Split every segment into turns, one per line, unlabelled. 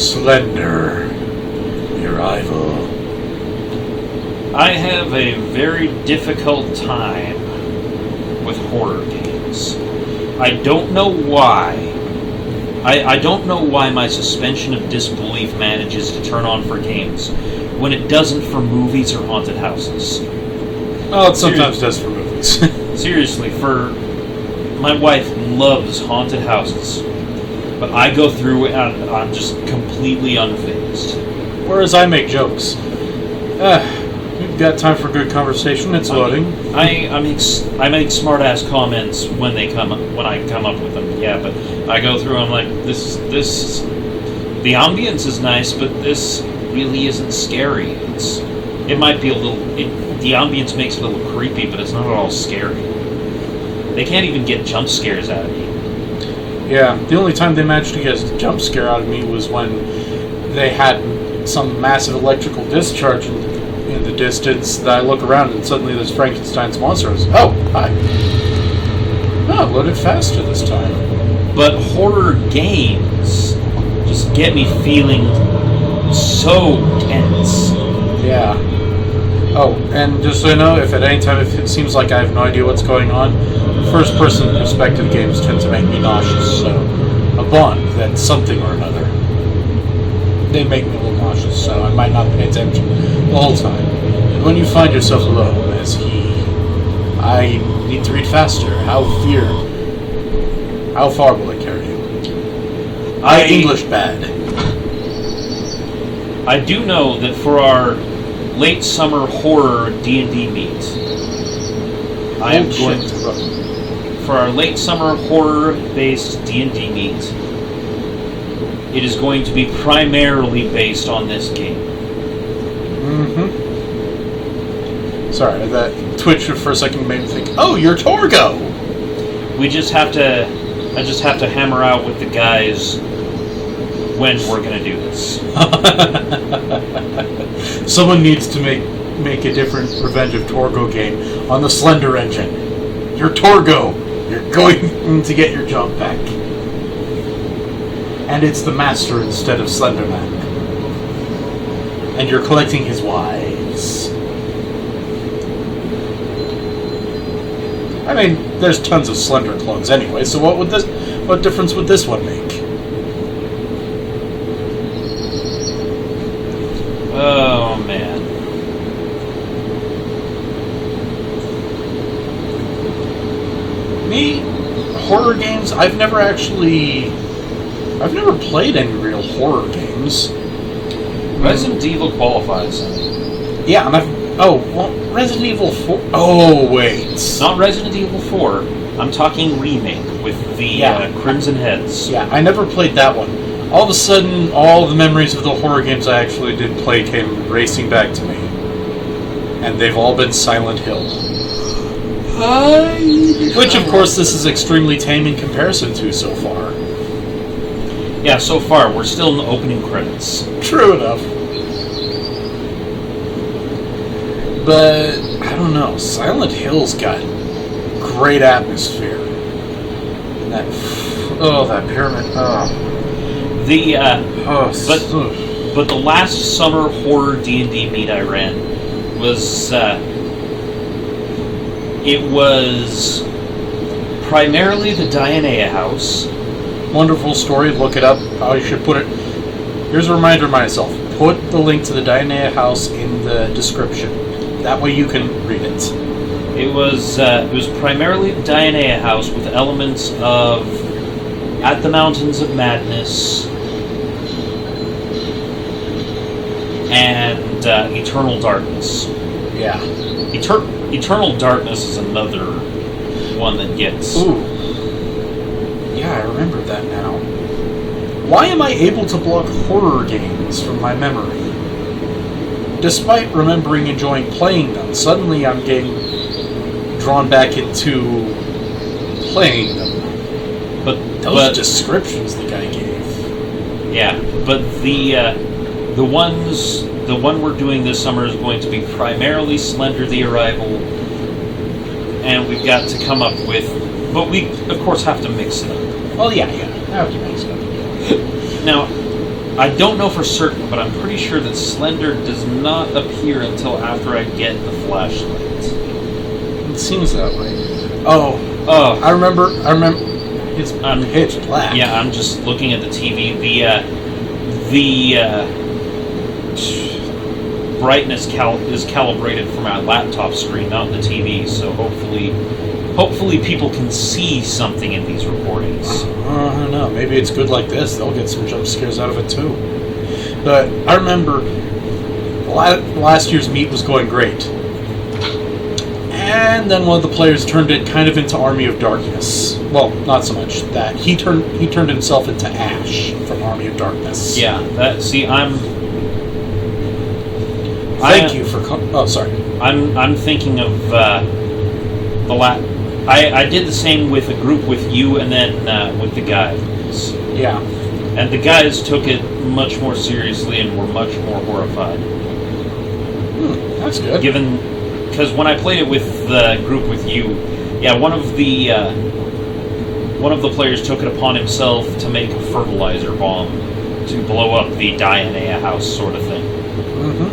Slender, your rival.
I have a very difficult time with horror games. I don't know why. I don't know why my suspension of disbelief manages to turn on for games when it doesn't for movies or haunted houses.
Well, it sometimes does for movies.
Seriously, my wife loves haunted houses, but I go through it and I'm just completely unfazed.
Whereas I make jokes. We've got time for good conversation. It's loading.
I make smart-ass comments when I come up with them. Yeah, but I go through. I'm like, this. The ambience is nice, but this really isn't scary. It might be a little. The ambience makes it a little creepy, but it's not at all scary. They can't even get jump scares out of me.
Yeah, the only time they managed to get a jump scare out of me was when they had some massive electrical discharge in the distance that I look around and suddenly there's Frankenstein's monsters. Oh, hi. Oh, loaded faster this time.
But horror games just get me feeling so tense.
Yeah. Oh, and just so you know, if at any time it seems like I have no idea what's going on, first-person perspective games tend to make me nauseous, so a bond that's something or another. They make me a little nauseous, so I might not pay attention the whole time. And when you find yourself alone, as I need to read faster. How far will it carry you? English bad.
I do know that for our late summer horror D&D meet, for our late summer horror-based D&D meet, it is going to be primarily based on this game.
Mm-hmm. Sorry, that Twitch for a second made me think, oh, you're Torgo!
I just have to hammer out with the guys when we're going to do this.
Someone needs to make a different Revenge of Torgo game on the Slender engine. You're Torgo! You're going to get your job back. And it's the Master instead of Slenderman. And you're collecting his wives. I mean, there's tons of Slender clones anyway, so what difference would this one make?
Oh, man.
Me, horror games, I've never played any real horror games.
Resident Evil qualifies.
Yeah, Resident Evil 4. Oh, wait.
Not Resident Evil 4. I'm talking remake with the Crimson Heads.
Yeah, I never played that one. All of a sudden, all the memories of the horror games I actually did play came racing back to me. And they've all been Silent Hill. Which, of course, this is extremely tame in comparison to so far.
Yeah, so far, we're still in the opening credits.
True enough. But, I don't know, Silent Hill's got great atmosphere. And that pyramid,
But the last summer horror D&D meet I ran was, it was primarily the Dianea house.
Wonderful story, look it up. I should put it... Here's a reminder to myself. Put the link to the Dianea house in the description. That way you can read it.
It was primarily the Dianea house with elements of At the Mountains of Madness and Eternal Darkness.
Yeah.
Eternal Darkness is another one that gets...
Ooh. Yeah, I remember that now. Why am I able to block horror games from my memory? Despite remembering enjoying playing them, suddenly I'm getting drawn back into playing them. But those descriptions the guy gave.
Yeah, but the one we're doing this summer is going to be primarily Slender the Arrival, and we've got to come up with... But we, of course, have to mix it up.
Well, yeah, I have to mix it up.
Now, I don't know for certain, but I'm pretty sure that Slender does not appear until after I get the flashlight.
It seems that way. Oh, I remember. It's pitch black.
Yeah, I'm just looking at the TV. The brightness is calibrated for my laptop screen, not the TV. So hopefully people can see something in these recordings.
I don't know. Maybe it's good like this. They'll get some jump scares out of it too. But I remember last year's meet was going great. And then one of the players turned it kind of into Army of Darkness. Well, not so much that. He turned himself into Ash from Army of Darkness.
Yeah,
Thank you for... Oh, sorry.
I'm thinking of I did the same with a group with you and then with the guys.
Yeah.
And the guys took it much more seriously and were much more horrified.
That's good.
Because when I played it with the group with you, yeah, one of the players took it upon himself to make a fertilizer bomb to blow up the Diana house sort of thing.
Mm-hmm.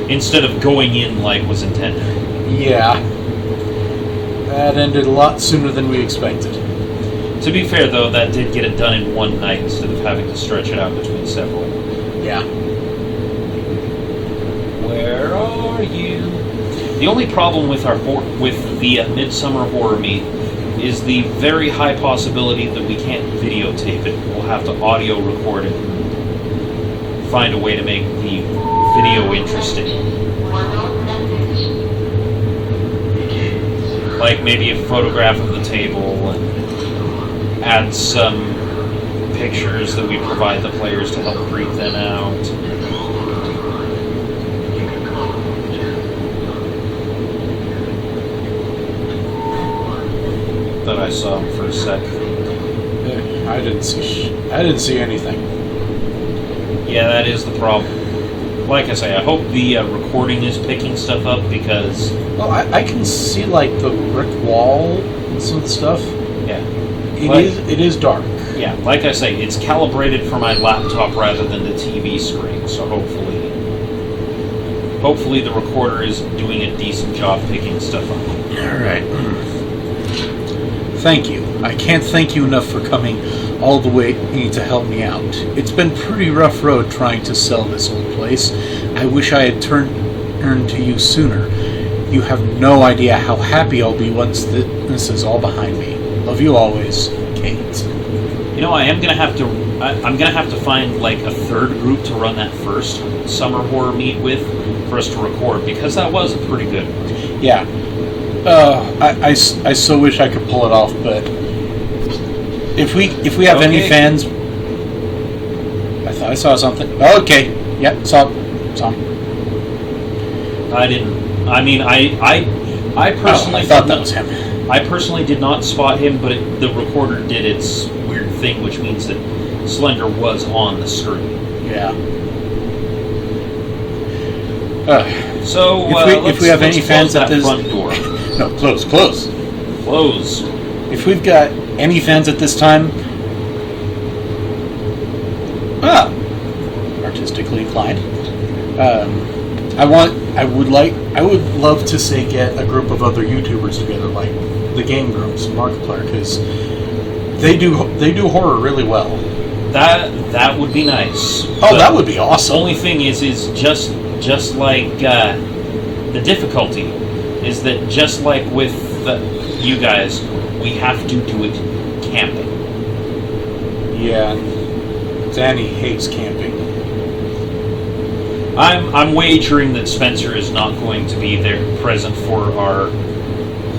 Instead of going in like was intended.
Yeah. That ended a lot sooner than we expected.
To be fair, though, that did get it done in one night instead of having to stretch it out between several.
Yeah.
Where are you? The only problem with the Midsummer Horror Meet is the very high possibility that we can't videotape it. We'll have to audio record it and find a way to make the video interesting. Like maybe a photograph of the table and add some pictures that we provide the players to help creep them out. Thought I saw him for a sec.
Yeah, I didn't see anything.
Yeah, that is the problem. Like I say, I hope the recording is picking stuff up because...
Well, I can see, like, the brick wall and some stuff.
Yeah.
It is dark.
Yeah, like I say, it's calibrated for my laptop rather than the TV screen, so hopefully the recorder is doing a decent job picking stuff up.
Alright. Thank you. I can't thank you enough for coming all the way to help me out. It's been a pretty rough road trying to sell this old place. I wish I had turned to you sooner. You have no idea how happy I'll be once this is all behind me. Love you always, Kate.
You know, I'm gonna have to find like a third group to run that first summer horror meet with for us to record because that was pretty good.
Yeah. I so wish I could pull it off, but if we have any fans, I thought I saw something. Okay, yep, saw him.
I didn't. I mean, I personally
I thought that was him.
I personally did not spot him, but the recorder did its weird thing, which means that Slender was on the screen.
Yeah.
So
if we have any fans at this
front door.
No, close. If we've got any fans at this time, artistically inclined, I would love to say get a group of other YouTubers together, like the Game Grumps and Markiplier, because they do horror really well.
That would be nice.
Oh,
but
that would be awesome.
The only thing is just like the difficulty is that just like with you guys, we have to do it camping.
Yeah, Danny hates camping.
I'm wagering that Spencer is not going to be there present for our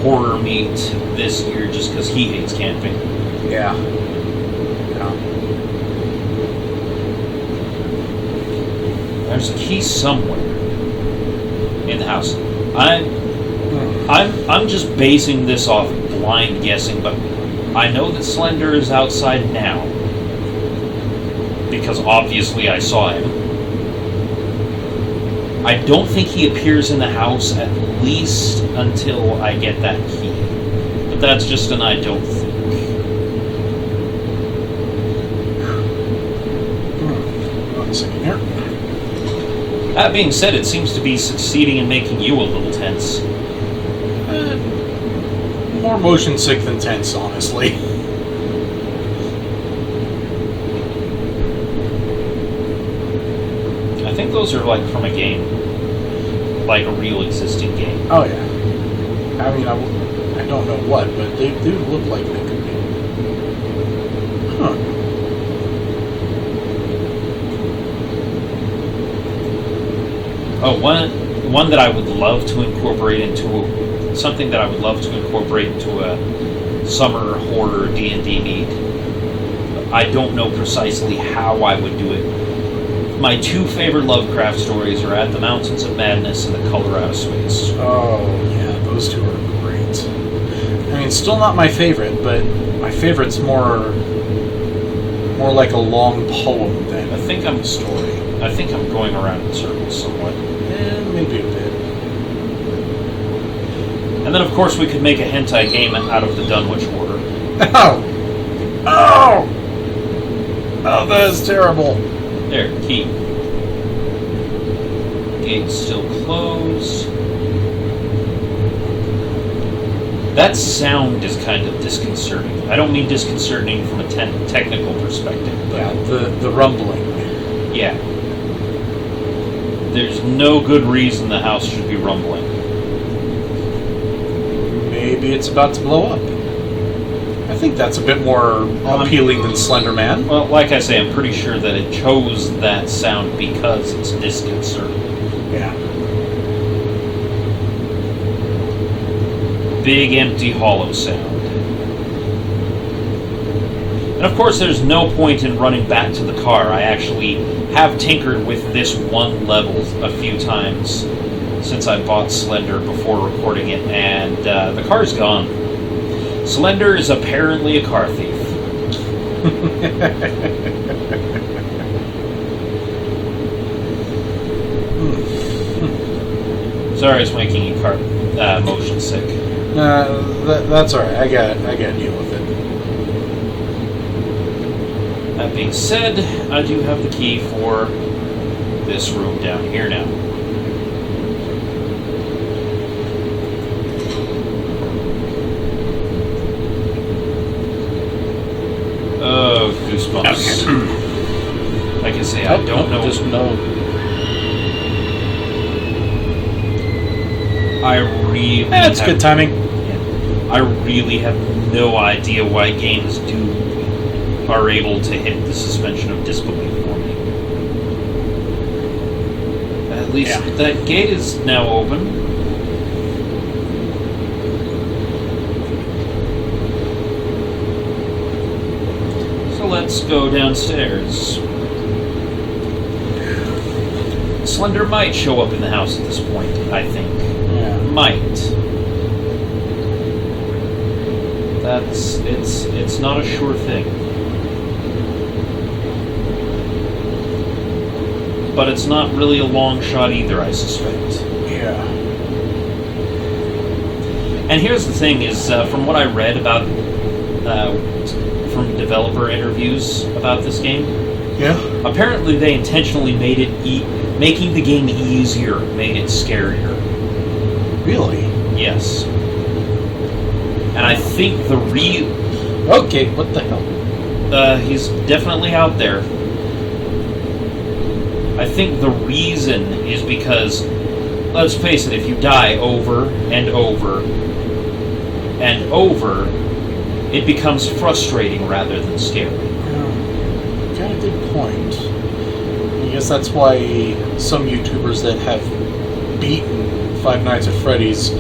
horror meet this year just because he hates camping.
Yeah.
There's a key somewhere in the house. I'm just basing this off blind guessing, but I know that Slender is outside now because obviously I saw him. I don't think he appears in the house at least until I get that key. But that's just an I don't think.
second here.
That being said, it seems to be succeeding in making you a little tense.
More motion sick than tense, honestly.
I think those are like from a game. Like a real existing game.
Oh, yeah. I mean, I don't know what, but they do look like they could be. Huh.
Oh, one that I would love to incorporate into something that I would love to incorporate into a summer horror D&D meet. I don't know precisely how I would do it. My two favorite Lovecraft stories are At the Mountains of Madness and The Color Out of Space.
Oh, yeah, those two are great. I mean, still not my favorite, but my favorite's more like a long poem than
I think I'm
a story.
I think I'm going around in circles somewhat.
Maybe a bit.
And then, of course, we could make a hentai game out of the Dunwich Order.
Oh! Oh! Oh, that is terrible.
There, key. Gate's still closed. That sound is kind of disconcerting. I don't mean disconcerting from a technical perspective. But
Yeah, the rumbling.
yeah. There's no good reason the house should be rumbling.
Maybe it's about to blow up. I think that's a bit more appealing than Slender Man.
Well, like I say, I'm pretty sure that it chose that sound because it's disconcerting.
Yeah.
Big, empty, hollow sound. And of course, there's no point in running back to the car. I actually have tinkered with this one level a few times since I bought Slender before recording it, and the car's gone. Slender is apparently a car thief. Sorry, it's making you car motion sick.
That's alright. I got to deal with it.
That being said, I do have the key for this room down here now. Oh, goosebumps. Like I say, I don't know.
Just no.
I really.
That's good timing.
I really have no idea why games are able to hit the suspension of disbelief for me. At least that gate is now open. So let's go downstairs. Slender might show up in the house at this point, I think.
Yeah.
Might. It's not a sure thing. But it's not really a long shot either, I suspect.
Yeah.
And here's the thing: is from what I read about from developer interviews about this game.
Yeah.
Apparently, they intentionally made it making the game easier made it scarier.
Really?
Yes. And I think
Okay, what the hell?
he's definitely out there. I think the reason is because, let's face it, if you die over and over and over, it becomes frustrating rather than scary.
Got a good point. I guess that's why some YouTubers that have beaten Five Nights at Freddy's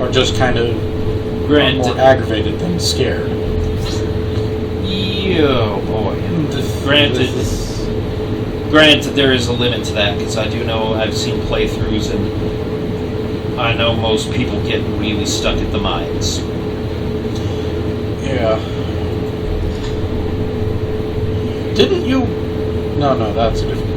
are just kind of more aggravated than scared.
Oh boy. Granted, there is a limit to that, because I do know I've seen playthroughs, and I know most people get really stuck at the mines.
Yeah. Didn't you... No, that's a different